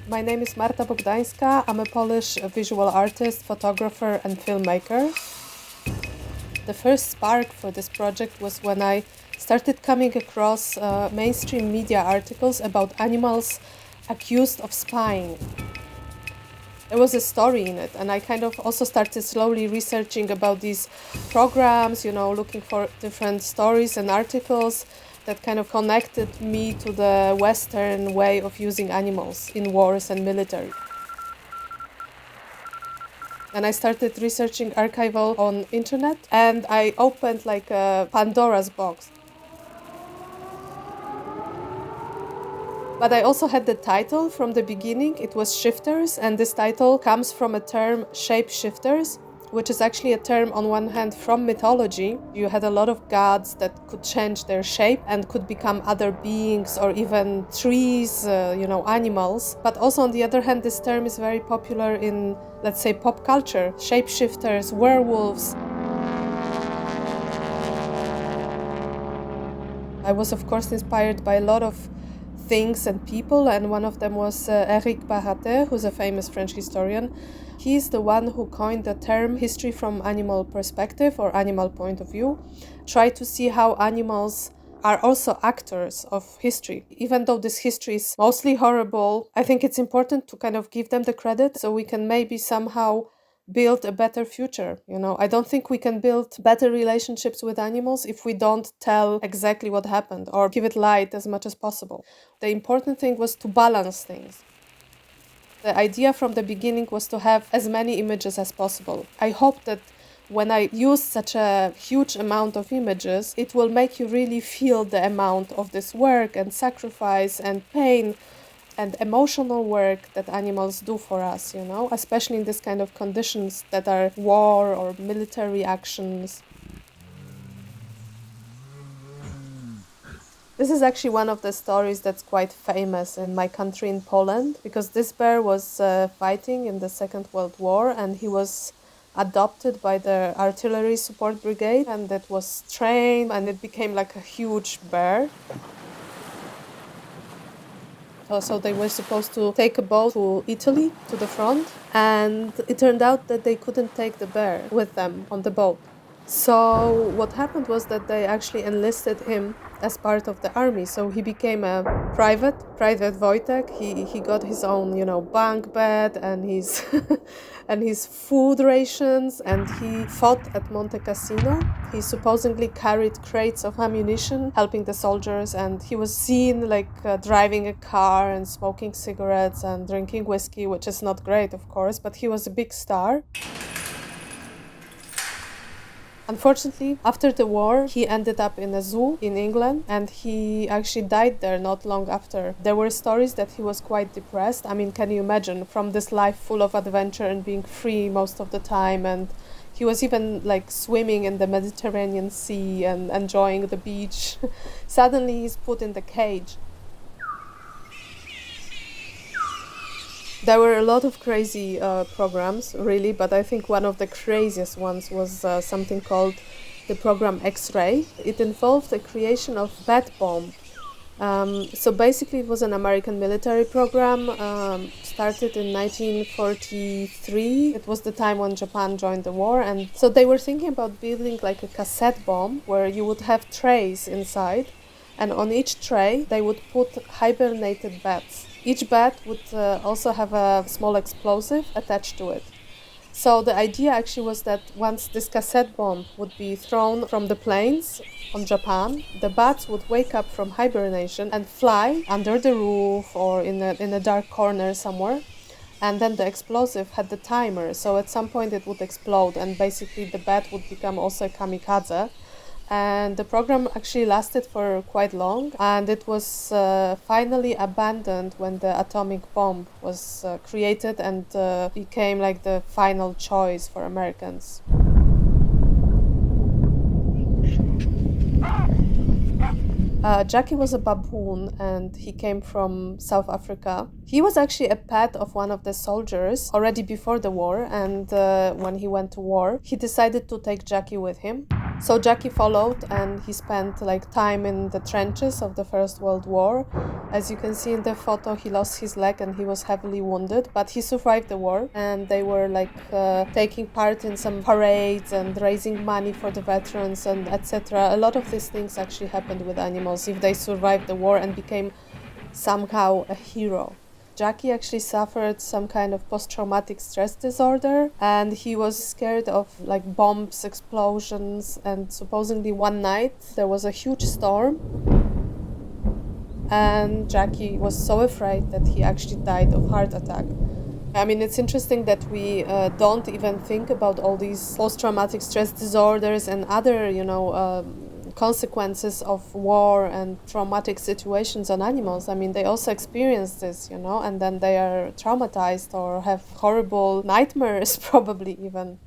My name is Marta Bogdanska. I'm a Polish visual artist, photographer, and filmmaker. The first spark for this project was when I started coming across mainstream media articles about animals accused of spying. There was a story in it, and I kind of also started slowly researching about these programs, looking for different stories and articles that kind of connected me to the Western way of using animals in wars and military. And I started researching archival on internet, and I opened like a Pandora's box. But I also had the title from the beginning. It was Shifters, and this title comes from a term shapeshifters, which is actually a term on one hand from mythology. You had a lot of gods that could change their shape and could become other beings or even trees, animals. But also on the other hand, this term is very popular in, let's say, pop culture. Shapeshifters, werewolves. I was, of course, inspired by a lot of things and people, and one of them was Éric Baraté, who's a famous French historian. He's the one who coined the term history from animal perspective or animal point of view. Try to see how animals are also actors of history. Even though this history is mostly horrible, I think it's important to kind of give them the credit so we can maybe somehow build a better future. I don't think we can build better relationships with animals if we don't tell exactly what happened or give it light as much as possible. The important thing was to balance things. The idea from the beginning was to have as many images as possible. I hope that when I use such a huge amount of images, it will make you really feel the amount of this work and sacrifice and pain and emotional work that animals do for us, especially in this kind of conditions that are war or military actions. This is actually one of the stories that's quite famous in my country, in Poland, because this bear was fighting in the Second World War, and he was adopted by the artillery support brigade, and it was trained, and it became like a huge bear. So they were supposed to take a boat to Italy, to the front, and it turned out that they couldn't take the bear with them on the boat. So what happened was that they actually enlisted him as part of the army. So he became a Private Wojtek. He got his own, bunk bed and his and his food rations, and he fought at Monte Cassino. He supposedly carried crates of ammunition, helping the soldiers, and he was seen driving a car and smoking cigarettes and drinking whiskey, which is not great, of course, but he was a big star. Unfortunately, after the war, he ended up in a zoo in England, and he actually died there not long after. There were stories that he was quite depressed. I mean, can you imagine, from this life full of adventure and being free most of the time, and he was even swimming in the Mediterranean Sea and enjoying the beach. Suddenly he's put in the cage. There were a lot of crazy programs, really, but I think one of the craziest ones was something called the program X-Ray. It involved the creation of bat bomb. So basically it was an American military program, started in 1943. It was the time when Japan joined the war, and so they were thinking about building like a cassette bomb where you would have trays inside, and on each tray they would put hibernated bats. Each bat would also have a small explosive attached to it. So the idea actually was that once this cassette bomb would be thrown from the planes on Japan, the bats would wake up from hibernation and fly under the roof or in a dark corner somewhere. And then the explosive had the timer, so at some point it would explode, and basically the bat would become also a kamikaze. And the program actually lasted for quite long, and it was finally abandoned when the atomic bomb was created and became like the final choice for Americans. Jackie was a baboon, and he came from South Africa. He was actually a pet of one of the soldiers already before the war, and when he went to war, he decided to take Jackie with him. So Jackie followed, and he spent like time in the trenches of the First World War. As you can see in the photo, he lost his leg and he was heavily wounded, but he survived the war. And they were like taking part in some parades and raising money for the veterans and etc. A lot of these things actually happened with animals if they survived the war and became somehow a hero. Jackie actually suffered some kind of post-traumatic stress disorder, and he was scared of like bombs, explosions, and supposedly one night there was a huge storm and Jackie was so afraid that he actually died of heart attack. I mean, it's interesting that we don't even think about all these post-traumatic stress disorders and other, consequences of war and traumatic situations on animals. I mean, they also experience this, and then they are traumatized or have horrible nightmares, probably even.